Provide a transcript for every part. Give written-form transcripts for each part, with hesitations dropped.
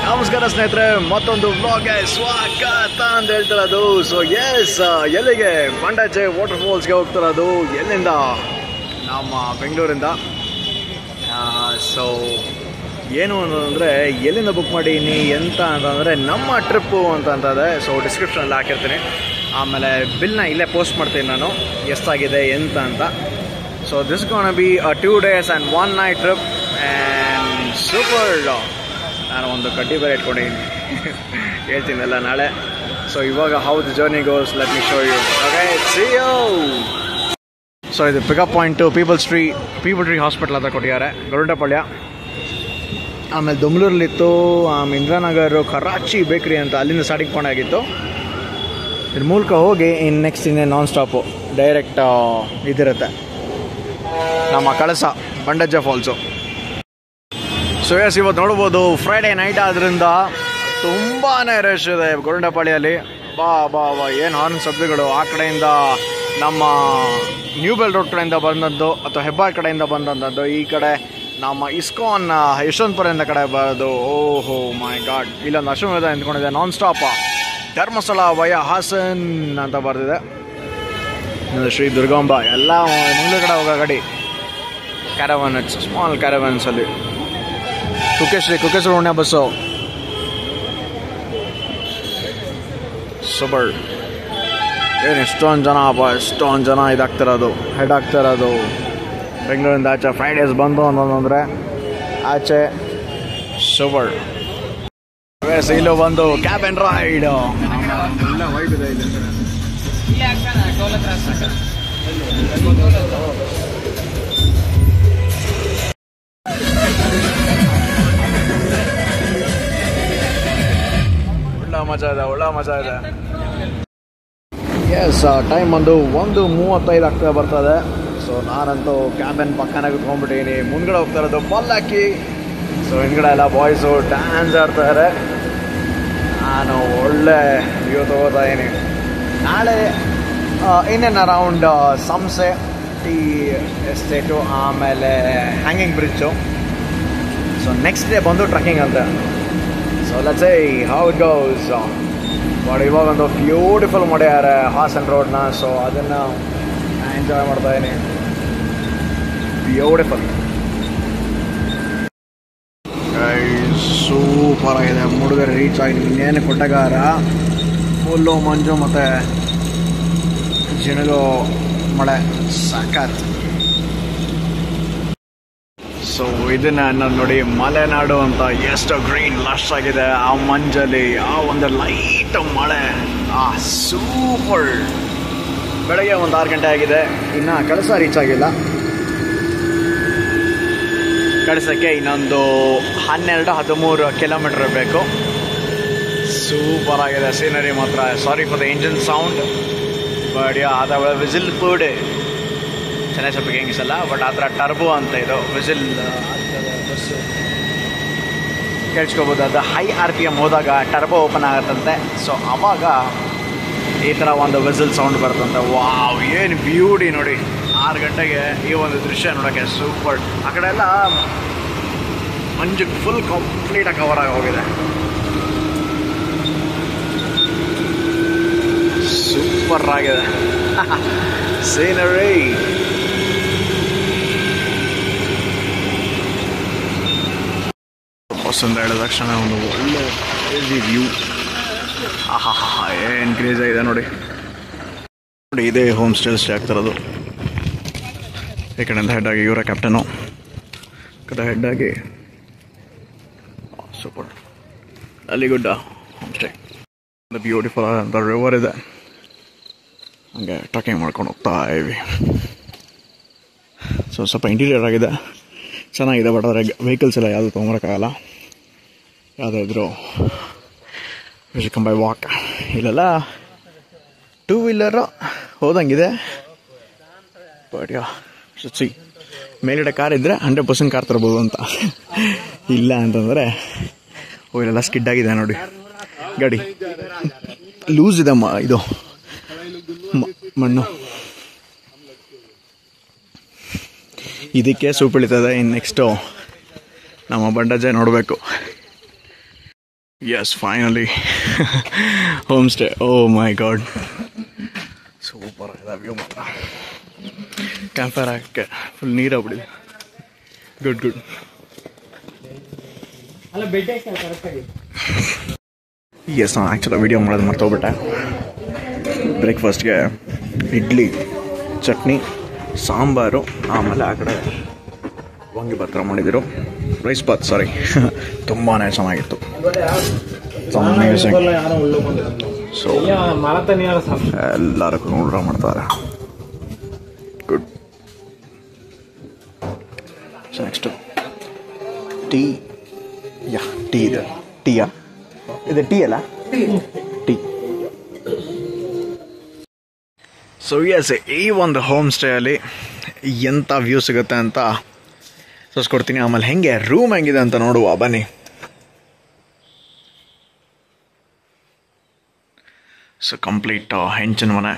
ನಮಸ್ಕಾರ ಸ್ನೇಹಿತರೆ, ಮತ್ತೊಂದು ವ್ಲಾಗ್ಗೆ ಸ್ವಾಗತ ಅಂತ ಹೇಳ್ತಿರೋದು. ಸೊ ಎಸ್, ಎಲ್ಲಿಗೆ? ಬಂಡಾಜೆ ವಾಟರ್ ಫಾಲ್ಸ್ಗೆ ಹೋಗ್ತಿರೋದು. ಎಲ್ಲಿಂದ? ನಮ್ಮ ಬೆಂಗಳೂರಿಂದ. ಸೊ ಏನು ಅಂತಂದರೆ, ಎಲ್ಲಿಂದ ಬುಕ್ ಮಾಡೀನಿ ಎಂತ ಅಂತಂದರೆ ನಮ್ಮ ಟ್ರಿಪ್ಪು ಅಂತಂತದೆ. ಸೊ ಡಿಸ್ಕ್ರಿಪ್ಷನಲ್ಲಿ ಹಾಕಿರ್ತೀನಿ. ಆಮೇಲೆ ಬಿಲ್ನ ಇಲ್ಲೇ ಪೋಸ್ಟ್ ಮಾಡ್ತೀನಿ ನಾನು, ಎಷ್ಟಾಗಿದೆ ಎಂತ ಅಂತ. So this gonna be 2 days and 1 night trip and super. ನಾನು ಒಂದು ಕಡ್ಡಿ ಬೇರೆ ಇಟ್ಕೊಂಡಿದ್ದೀನಿ, ಹೇಳ್ತೀನಲ್ಲ ನಾಳೆ. ಸೊ ಇವಾಗ how the journey goes, let me show you. Okay, see you. So ಇದು pickup point people tree hospital ಹತ್ರ ಕೊಟ್ಟಿದ್ದಾರೆ, ಗರುಡಪಾಳ್ಯ. ಆಮೇಲೆ ದೊಮ್ಲೂರಲ್ಲಿತ್ತು, ಆಮೇಲೆ ಇಂದ್ರಾನಗರ್ ಕರಾಚಿ ಬೇಕ್ರಿ ಅಂತ ಅಲ್ಲಿಂದ ಸ್ಟಾರ್ಟಿಂಗ್ ಪಾಯಿಂಟ್ ಆಗಿತ್ತು. ಇದ್ರ ಮೂಲಕ ಹೋಗಿ ಇನ್ನು ನೆಕ್ಸ್ಟ್ ಇನ್ನೇ ನಾನ್ ಸ್ಟಾಪು ಡೈರೆಕ್ಟ್ ಇದಿರುತ್ತೆ ನಮ್ಮ ಕಳಸ ಬಂಡಜ್ಜ ಫಾಲ್ಸು. ಸೊ ಎಸ್, ಇವತ್ತು ನೋಡ್ಬೋದು ಫ್ರೈಡೇ ನೈಟ್ ಆದ್ದರಿಂದ ತುಂಬಾ ರಶ್ ಇದೆ ಗೋರಿಂಡಪಾಳ್ಯಲ್ಲಿ. ಬಾ ಬಾ ಬಾ, ಏನು ಹಾರ್ನ್ ಶಬ್ದಗಳು. ಆ ಕಡೆಯಿಂದ ನಮ್ಮ ನ್ಯೂ ಬೆಲ್ ರೋಡ್ ಕಡೆಯಿಂದ ಬಂದದ್ದು ಅಥವಾ ಹೆಬ್ಬಾಳ್ ಕಡೆಯಿಂದ ಬಂದಂಥದ್ದು, ಈ ಕಡೆ ನಮ್ಮ ಇಸ್ಕಾನ್ ಯಶವಂತಪುರದಿಂದ ಕಡೆ ಬರೋದು. ಓಹೋ ಮೈ ಗಾಡ್, ಇಲ್ಲೊಂದು ಅಶ್ವಮೇಧ ನಿಂತ್ಕೊಂಡಿದೆ ನಾನ್ ಸ್ಟಾಪ. ಧರ್ಮಸ್ಥಳ ವಯ ಹಾಸನ್ ಅಂತ ಬರ್ತಿದೆ. ಶ್ರೀ ದುರ್ಗಾಂಬ ಎಲ್ಲ ಮಂಗಳೂರು ಕಡೆ ಹೋಗೋ ಗಾಡಿ ಕ್ಯಾರವನ್, ಇಟ್ಸ್ ಸ್ಮಾಲ್ ಕ್ಯಾರವನ್ಸಲ್ಲಿ. ಕುಕ್ಕೆಶ್ರೀ ಉಣ್ಣೆ ಬಸ್ಸು ಸೂಪರ್. ಏನು ಎಷ್ಟೊಂದು ಜನ ಇದಾಗ್ತಿರೋದು, ಹೆಡ್ ಆಗ್ತಿರೋದು ಬೆಂಗಳೂರಿಂದ ಆಚೆ. ಫ್ರೈಡೇಸ್ ಬಂದು ಅಂತಂದರೆ ಆಚೆ ಸೂಪರ್. ಇಲ್ಲೂ ಬಂದು ಕ್ಯಾಬ್ ಆ್ಯಂಡ್ ರೈಡ್ ಒಳ್ಳೆ ವೈಬ್ ಇದೆ ಇಲ್ಲಿ. ಒಳ್ಳೆ ಮಜಾ ಇದೆ. ಎಸ್, ಟೈಮ್ ಒಂದು 1:35 ಆಗ್ತಾ ಬರ್ತದೆ. ಸೊ ನಾನಂತೂ ಕ್ಯಾಬಿನ್ ಪಕ್ಕನಾಗ ಕುತ್ಕೊಂಡ್ಬಿಟ್ಟಿದ್ದೀನಿ. ಮುಂದ್ಗಡೆ ಹೋಗ್ತಾ ಇರೋದು ಪಲ್ಲಾಕಿ. ಸೊ ಹಿಂದ್ಗಡೆ ಎಲ್ಲ ಬಾಯ್ಸು ಡ್ಯಾನ್ಸ್ ಆಡ್ತಾರೆ. ನಾನು ಒಳ್ಳೆ ವ್ಯೂ ತಗೋತಾ ಇದ್ದೀನಿ. ನಾಳೆ ಇನ್ನೇನು ಅರೌಂಡ್ ಸಂಸೆ ಟೀ ಎಸ್ಟೇಟು, ಆಮೇಲೆ hanging bridge. So next day ಬಂದು ಟ್ರಕ್ಕಿಂಗ್ ಅಂತ. So let's say how it goes. But ಇವಾಗ ಒಂದು ಬ್ಯೂಟಿಫುಲ್ ಮಾಡ್ಯಾರೆ ಹಾಸನ್ ರೋಡ್ನ. ಸೊ ಅದನ್ನು ಎಂಜಾಯ್ ಮಾಡ್ತಾ ಇದ್ದೀನಿ. ಬ್ಯೂಟಿಫುಲ್, ಸೂಪರ್ ಆಗಿದೆ. ಮೂಡಿಗೆರೆ ರೀಚ್ ಆಗಿ ಇನ್ನೇನು ಕೊಟ್ಟಗಾರ ಫುಲ್ಲು ಮಂಜು ಮತ್ತು ಜಿಣಗು ಮಳೆ ಸಾಕಾತ್. ಸೊ ಇದನ್ನ ನಾನು ನೋಡಿ, ಮಲೆನಾಡು ಅಂತ ಎಷ್ಟು ಗ್ರೀನ್ ಲಶ್ ಆಗಿದೆ ಆ ಮಂಜಲ್ಲಿ. ಆ ಒಂದು ಲೈಟ್ ಮಳೆ, ಸೂಪರ್. ಬೆಳಗ್ಗೆ ಒಂದು 6 ಗಂಟೆ ಆಗಿದೆ, ಇನ್ನು ಕಳಸ ರೀಚ್ ಆಗಿಲ್ಲ. ಕಳಸಕ್ಕೆ ಇನ್ನೊಂದು 12-13 ಕಿಲೋಮೀಟರ್ ಬೇಕು. ಸೂಪರ್ ಆಗಿದೆ ಸೀನರಿ ಮಾತ್ರ. ಸಾರಿ for the engine sound, but ಅದ ವಿಸಿಲ್ ಫುಡ್ ಚೆನ್ನಾಗಿ ಸ್ವಲ್ಪ ಹೆಂಗಿಸಲ್ಲ. ಬಟ್ ಆ ಥರ ಟರ್ಬೋ ಅಂತ ಇದು ವಿಸಿಲ್ ಬಸ್ಸು ಕೇಳಿಸ್ಕೋಬೋದು. ಅದು ಹೈ RPM ಹೋದಾಗ ಟರ್ಬೋ ಓಪನ್ ಆಗುತ್ತಂತೆ. ಸೊ ಆವಾಗ ಈ ಥರ ಒಂದು ವಿಸಿಲ್ ಸೌಂಡ್ ಬರುತ್ತಂತೆ. ವಾವ್, ಏನು ಬ್ಯೂಟಿ ನೋಡಿ. 6 ಗಂಟೆಗೆ ಈ ಒಂದು ದೃಶ್ಯ ನೋಡೋಕ್ಕೆ ಸೂಪರ್. ಆ ಕಡೆ ಎಲ್ಲ ಮಂಜು ಫುಲ್ ಕಂಪ್ಲೀಟಾಗಿ ಕವರ್ ಆಗಿ ಹೋಗಿದೆ. ಸೂಪರ್ ಆಗಿದೆ ಸೀನರಿ. ಹೊಸಂದ ಹೇಳಿದ ತಕ್ಷಣ ಒಂದು ಒಳ್ಳೆ ಕ್ರೇಜಿ ವ್ಯೂ. ಏನು ಕ್ರೇಜ್ ಆಗಿದೆ ನೋಡಿ. ಇದೇ ಹೋಮ್ ಸ್ಟೇ ಆಗ್ತಿರೋದು. ಈ ಕಡೆಯಿಂದ ಹೆಡ್ ಆಗಿ ಇವರ ಕ್ಯಾಪ್ಟನು, ಕಡೆ ಹೆಡ್ ಆಗಿ ಸೂಪರ್ ಅಲ್ಲಿಗುಡ್ಡ ಹೋಮ್ ಸ್ಟೇ. ಬ್ಯೂಟಿಫುಲ್ ಆದಂಥ ರಿವರ್ ಇದೆ, ಹಂಗೆ ಟ್ರಕ್ಕಿಂಗ್ ಮಾಡ್ಕೊಂಡು ಹೋಗ್ತಾ ಇವಿ. ಸೊ ಸ್ವಲ್ಪ ಇಂಟೀರಿಯರ್ ಆಗಿದೆ, ಚೆನ್ನಾಗಿದೆ. ಬಟ್ ಆದರೆ ವೆಹಿಕಲ್ಸ್ ಎಲ್ಲ ಯಾವುದು ತೊಗೊಂಬರೋಕ್ಕಾಗಲ್ಲ. ಯಾವುದಾದ್ರು ವಿಲ್ ಕಮ್ ಬೈ ವಾಕ್. ಇಲ್ಲೆಲ್ಲ 2 ವೀಲರು ಹೋದಂಗಿದೆ. ಬಟ್ ಸಿ, ಮೇಲ್ಗಡೆ ಕಾರ್ ಇದ್ದರೆ 100% ಕಾರ್ ತರ್ಬೋದು ಅಂತ. ಇಲ್ಲ ಅಂತಂದರೆ ಇಲ್ಲೆಲ್ಲ ಸ್ಕಿಡ್ ಆಗಿದೆ ನೋಡಿ ಗಾಡಿ. ಲೂಸ್ ಇದೆ ಇದು ಮಣ್ಣು. ಇದಕ್ಕೆ ಸೂಪ್ ಇಳಿತದೆ. ಇನ್ನು ನೆಕ್ಸ್ಟು ನಮ್ಮ ಬಂಡಾಜೆ ನೋಡಬೇಕು. Yes, finally. Homestay. Oh my god. Super ಆಗಿದೆ ವ್ಯೂ ಮಾತ್ರ. ಕ್ಯಾಂಪ್ ಫೈರ್ ಹಾಕಕ್ಕೆ ಫುಲ್ ನೀರಾಗ್ಬಿಟ್ಟಿದೆ. Good good. ಎಸ್, ನಾನು ಆ್ಯಕ್ಚುಲಿ ವೀಡಿಯೋ ಮಾಡೋದು ಮರ್ತೋಗ್ಬಿಟ್ಟೆ. ಬ್ರೇಕ್ಫಾಸ್ಟ್ಗೆ ಇಡ್ಲಿ, ಚಟ್ನಿ, ಸಾಂಬಾರು, ಆಮೇಲೆ ಆ ಕಡೆ ವಾಂಗಿಭಾತ್ ಮಾಡಿದ್ರು. Rice bath, sorry. ತುಂಬಾ ಚೆನ್ನಾಗಿತ್ತು. ಸೊ ಎಲ್ಲರೂ ಊಟ ಮಾಡ್ತಾರೆ. Good. So next tea. Yeah, tea ಇದೆ. ಟೀಯಾ ಇದು? ಟೀ ಅಲ್ಲ, ಟೀ. ಸೊ ಎಸ್, ಈ ಒಂದು ಹೋಮ್ ಸ್ಟೇಯಲ್ಲಿ ಎಂಥ ವ್ಯೂ ಸಿಗುತ್ತೆ ಅಂತ ತೋರಿಸ್ಕೊಡ್ತೀನಿ. ಆಮೇಲೆ ಹೆಂಗೆ ರೂಮ್ ಹೆಂಗಿದೆ ಅಂತ ನೋಡುವ ಬನ್ನಿ. ಸೊ ಕಂಪ್ಲೀಟ್ ಹೆಂಚಿನ ಮನೆ.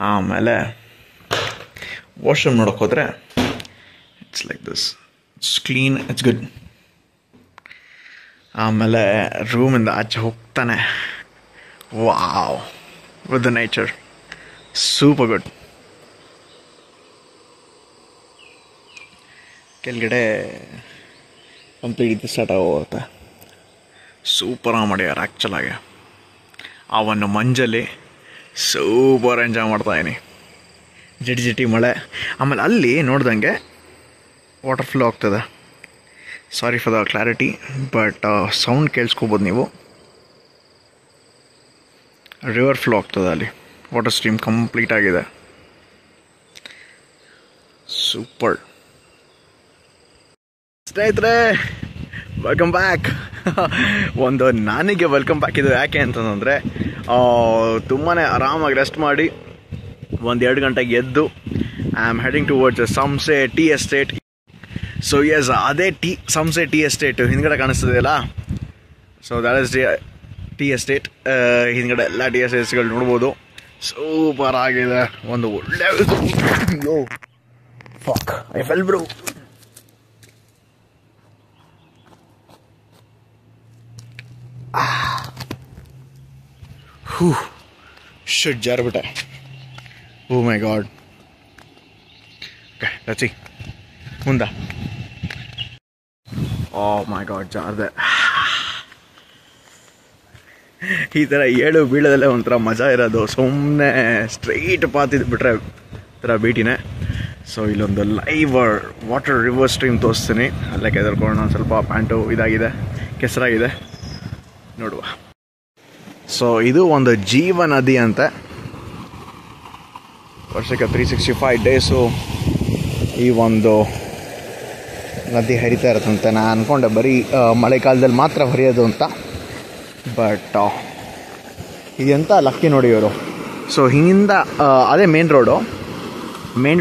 ಆಮೇಲೆ ವಾಶ್ರೂಮ್ ನೋಡೋಕೆ ಹೋದರೆ it's like this. It's clean, it's good. ಆಮೇಲೆ ರೂಮಿಂದ ಆಚೆ ಹೋಗ್ತಾನೆ, wow, with the nature, super good. ಕೆಳಗಡೆ ಕಂಪ್ಲೀಟ್ ಇದು ಸ್ಟಾರ್ಟ್ ಆಗೋಗುತ್ತೆ. ಸೂಪರಾಗಿ ಮಾಡ್ಯಾರ ಆ್ಯಕ್ಚುಲಾಗಿ. ಆ ಒಂದು ಮಂಜಲ್ಲಿ ಸೂಪರ್ ಎಂಜಾಯ್ ಮಾಡ್ತಾಯಿದ್ದೀನಿ. ಜಿಟಿ ಜಿಟಿ ಮಳೆ. ಆಮೇಲೆ ಅಲ್ಲಿ ನೋಡ್ದಂಗೆ ವಾಟರ್ ಫ್ಲೋ ಆಗ್ತದೆ. Sorry for the clarity, but sound ಕೇಳಿಸ್ಕೋಬೋದು ನೀವು. ರಿವರ್ ಫ್ಲೋ ಆಗ್ತದೆ ಅಲ್ಲಿ. ವಾಟರ್ ಸ್ಟ್ರೀಮ್ ಕಂಪ್ಲೀಟ್ ಆಗಿದೆ. ಸೂಪರ್. ಸ್ನೇಹಿತರೆ, ವೆಲ್ಕಮ್ ಬ್ಯಾಕ್. ಒಂದು ನನಗೆ ವೆಲ್ಕಮ್ ಬ್ಯಾಕ್ ಇದು ಯಾಕೆ ಅಂತಂದರೆ, ತುಂಬಾ ಆರಾಮಾಗಿ ರೆಸ್ಟ್ ಮಾಡಿ 1-2 ಗಂಟೆಗೆ ಎದ್ದು I am heading towards Samse tea estate. So yes, ಅದೇ ಸಂಸೆ ಟೀ ಎಸ್ಟೇಟ್ ಹಿಂದ್ಗಡೆ ಕಾಣಿಸ್ತದೆಯಲ್ಲ. So that is tea estate. ಹಿಂದ್ಗಡೆ ಎಲ್ಲ ಟೀ ಎಸ್ಟೇಟ್ಸ್ಗಳು ನೋಡ್ಬೋದು. ಸೂಪರ್ ಆಗಿದೆ. ಒಂದು ಒಳ್ಳೆ fuck I fell bro. Shit, ಜಾರ್ಬಿಟ್ಟೆ. Oh my god. Okay, let's see ಮುಂದೆ. ಓ ಮೈ ಗಾಡ್, ಜಾರ್ದೆ. ಈ ಥರ ಏಳು ಬೀಳೋದಲ್ಲೇ ಒಂಥರ ಮಜಾ ಇರೋದು. ಸುಮ್ಮನೆ ಸ್ಟ್ರೈಟ್ ಪಾತ್ ಇದ್ಬಿಟ್ರೆ ಥರ ಭೇಟಿನೇ. ಸೊ ಇಲ್ಲೊಂದು ಲೈವ್ ವಾಟರ್ ರಿವರ್ ಸ್ಟ್ರೀಮ್ ತೋರಿಸ್ತೀನಿ. ಅಲ್ಲೇ ಕೆದರ್ಕೊಂಡು ಒಂದು ಸ್ವಲ್ಪ ಪ್ಯಾಂಟು ಇದಾಗಿದೆ, ಕೆಸರಾಗಿದೆ, ನೋಡುವ. ಸೊ ಇದು ಒಂದು ಜೀವ ನದಿ ಅಂತೆ. ವರ್ಷಕ್ಕೆ 365 ಡೇಸು ಈ ಒಂದು ನದಿ ಹರಿತಾ ಇರುತ್ತಂತೆ. ನಾನು ಅಂದ್ಕೊಂಡೆ ಬರೀ ಮಳೆಗಾಲದಲ್ಲಿ ಮಾತ್ರ ಹರಿಯೋದು ಅಂತ, ಬಟ್ ಇದೆಂತ ಲಕ್ಕಿ ನೋಡಿ ಇವರು. ಸೊ ಹಿಂಗಿಂದ ಅದೇ ಮೇನ್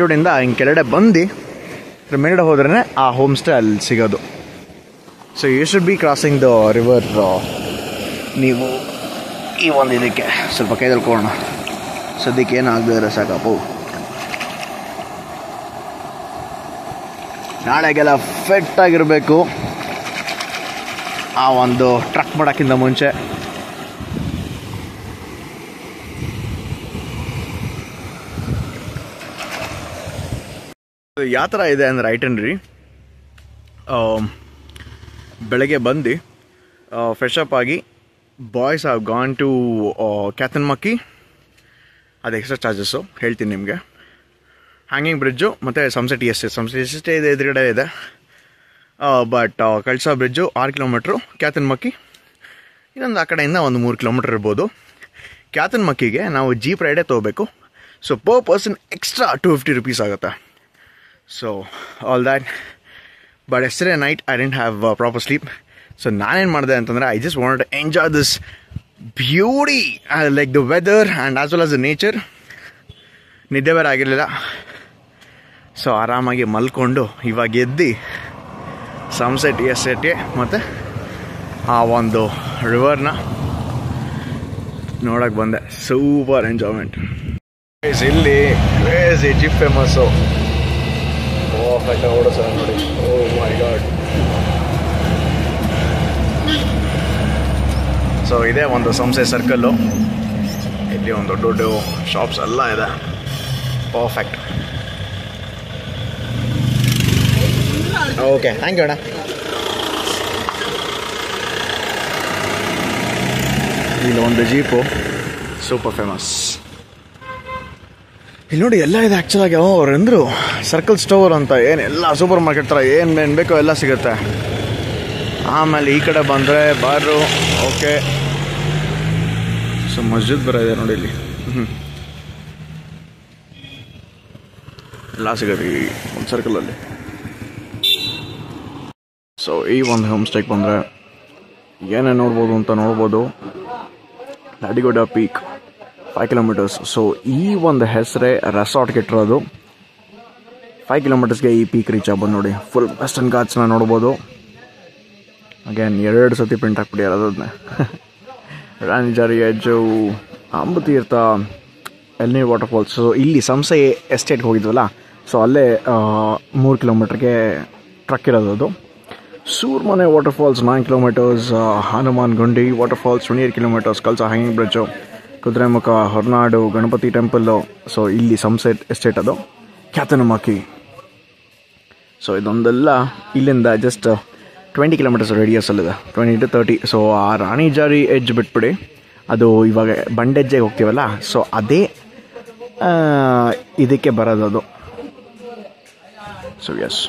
ರೋಡಿಂದ ಹಿಂಗೆ ಕೆಳಗಡೆ ಬಂದು ಮೇನ್ ರೋಡ್ ಹೋದ್ರೇ ಆ ಹೋಮ್ ಸ್ಟೇ ಅಲ್ಲಿ ಸಿಗೋದು. So you should be crossing the river. ನೀವು ಈ ಒಂದು ಇದಕ್ಕೆ ಸ್ವಲ್ಪ ಕೈ ತೊಳ್ಕೊಳ್ಳೋಣ. ಸದ್ಯಕ್ಕೆ ಏನಾಗದಿದ್ರೆ ಸಾಕಪ್ಪು. ನಾಳೆಗೆಲ್ಲ ಫಿಟ್ ಆಗಿರಬೇಕು ಆ ಒಂದು ಟ್ರಕ್ ಮಾಡೋಕ್ಕಿಂತ ಮುಂಚೆ. ಯಾವ ಥರ ಇದೆ ಅಂದರೆ ಐಟನ್ರಿ, ಬೆಳಗ್ಗೆ ಬಂದು ಫ್ರೆಶ್ ಅಪ್ ಆಗಿ ಬಾಯ್ಸ್ ಹ್ಯಾವ್ ಗಾನ್ ಟು ಕ್ಯಾತನ್ಮಕ್ಕಿ. ಅದು ಎಕ್ಸ್ಟ್ರಾ ಚಾರ್ಜಸ್ಸು ಹೇಳ್ತೀನಿ ನಿಮಗೆ. ಹ್ಯಾಂಗಿಂಗ್ ಬ್ರಿಡ್ಜು ಮತ್ತು ಸಂಸೆ ಟಿ ಎಸ್ಟೇ ಇದೆ, ಎದುರುಗಡೆ ಇದೆ. But Kalsa bridge 6 kilometre. Kyatanamakki ಇನ್ನೊಂದು ಆ ಕಡೆಯಿಂದ ಒಂದು 3 ಕಿಲೋಮೀಟ್ರ್ ಇರ್ಬೋದು. ಕ್ಯಾತನ್ಮಕ್ಕಿಗೆ ನಾವು ಜೀಪ್ ರೈಡೇ ತೊಗೋಬೇಕು. So per person extra 250 rupees ಆಗುತ್ತೆ. So all that. But yesterday night I didn't have proper sleep. So ನಾನೇನು ಮಾಡಿದೆ ಅಂತಂದರೆ, I just wanted to enjoy this beauty, like the weather and as well as the nature. ನಿದ್ದೆ ಬೇರೆ ಆಗಿರಲಿಲ್ಲ. So ಆರಾಮಾಗಿ ಮಲ್ಕೊಂಡು ಇವಾಗ ಎದ್ದು ಸಂಸೆ ಟಿ ಎಸ್ಟೇಟ್ಗೆ ಮತ್ತು ಆ ಒಂದು ರಿವರ್ನ ನೋಡೋಕ್ಕೆ ಬಂದೆ. Super enjoyment. ಇಲ್ಲಿ ಕ್ರೇಜಿ ಜಿಪ್ ಫೇಮಸ್ಸು. ಓ ಫೈಟ ಓಡೋ ಸರ್ ನೋಡಿ. ಓ ಮೈ ಗಾಡ್. ಸೊ ಇದೇ ಒಂದು ಸಂಸ್ಥೆ ಸರ್ಕಲ್ಲು. ಇಲ್ಲಿ ಒಂದು ದೊಡ್ಡ ಶಾಪ್ಸ್ ಎಲ್ಲ ಇದೆ. ಪರ್ಫೆಕ್ಟ್. ಓಕೆ, ಥ್ಯಾಂಕ್ ಯು ಅಣ್ಣ. ಇಲ್ಲಿ ಒಂದು ಜೀಪು ಸೂಪರ್ ಫೇಮಸ್. ಇಲ್ಲಿ ನೋಡಿ ಎಲ್ಲ ಇದೆ ಆ್ಯಕ್ಚುಲಾಗಿ. ಅವ್ರು ಅಂದರು ಸರ್ಕಲ್ ಸ್ಟೋರ್ ಅಂತ. ಏನು ಎಲ್ಲ ಸೂಪರ್ ಮಾರ್ಕೆಟ್ ಥರ ಏನು ಬೇಕೋ ಎಲ್ಲ ಸಿಗುತ್ತೆ. ಆಮೇಲೆ ಈ ಕಡೆ ಬಂದರೆ ಬಾರು. ಓಕೆ, ಸೊ ಮಸ್ಜಿದ್ ಬರ ಇದೆ ನೋಡಿ ಇಲ್ಲಿ. ಎಲ್ಲ ಸಿಗುತ್ತೆ ಈ ಒಂದು ಸರ್ಕಲಲ್ಲಿ. ಸೊ ಈ ಒಂದು ಹೋಮ್ ಸ್ಟೇಗೆ ಬಂದರೆ ಏನೇನು ನೋಡ್ಬೋದು ಅಂತ ನೋಡ್ಬೋದು. ಲಾಡಿಗೋಡ ಪೀಕ್ 5 ಕಿಲೋಮೀಟರ್ಸ್. ಸೊ ಈ ಒಂದು ಹೆಸರೇ ರೆಸಾರ್ಟ್ಗೆ ಇಟ್ಟಿರೋದು. 5 ಕಿಲೋಮೀಟರ್ಸ್ಗೆ ಈ ಪೀಕ್ ರೀಚ್ ಆಗ್ಬೋದು ನೋಡಿ. ಫುಲ್ ವೆಸ್ಟರ್ನ್ ಘಾಟ್ಸ್ನ ನೋಡ್ಬೋದು. ಅಗೇನ್ 2 ಸತಿ ಪ್ರಿಂಟ್ ಹಾಕ್ಬಿಟ್ಟಿದ್ದಾರೆ ಅದನ್ನೇ. ರಾಣಿ ಜಾರಿ ಎಜ್ಜು, ಅಂಬುತೀರ್ಥ, ಎಲ್ನೀರ್ ವಾಟರ್ಫಾಲ್ಸ್. ಸೊ ಇಲ್ಲಿ ಸಂಸೆ ಎಸ್ಟೇಟ್ಗೆ ಹೋಗಿದ್ವಲ್ಲ, ಸೊ ಅಲ್ಲೇ 3 ಕಿಲೋಮೀಟ್ರಿಗೆ ಟ್ರಕ್ ಇರೋದು ಅದು. Surmane waterfalls 9 kilometers. Hanuman Gundi waterfalls 28 kilometers. Kalasa hanging bridge, Kudremukh, Horanadu, Ganapati temple. So ಇಲ್ಲಿ ಸಂಸೆ ಎಸ್ಟೇಟ್ ಅದು. ಖ್ಯಾತನಮಕ್ಕಿ. ಸೊ ಇದೊಂದೆಲ್ಲ ಇಲ್ಲಿಂದ ಜಸ್ಟ್ 20 ಕಿಲೋಮೀಟರ್ಸ್ ರೇಡಿಯಸಲ್ಲಿದೆ, 20 to 30. ಸೊ ಆ ರಾಣಿ ಜಾರಿ ಎಡ್ಜ್ ಬಿಟ್ಬಿಡಿ, ಅದು ಇವಾಗ ಬಂಡೆಜ್ಜೆಗೆ ಹೋಗ್ತೀವಲ್ಲ, ಸೊ ಅದೇ ಇದಕ್ಕೆ ಬರೋದದು. So S,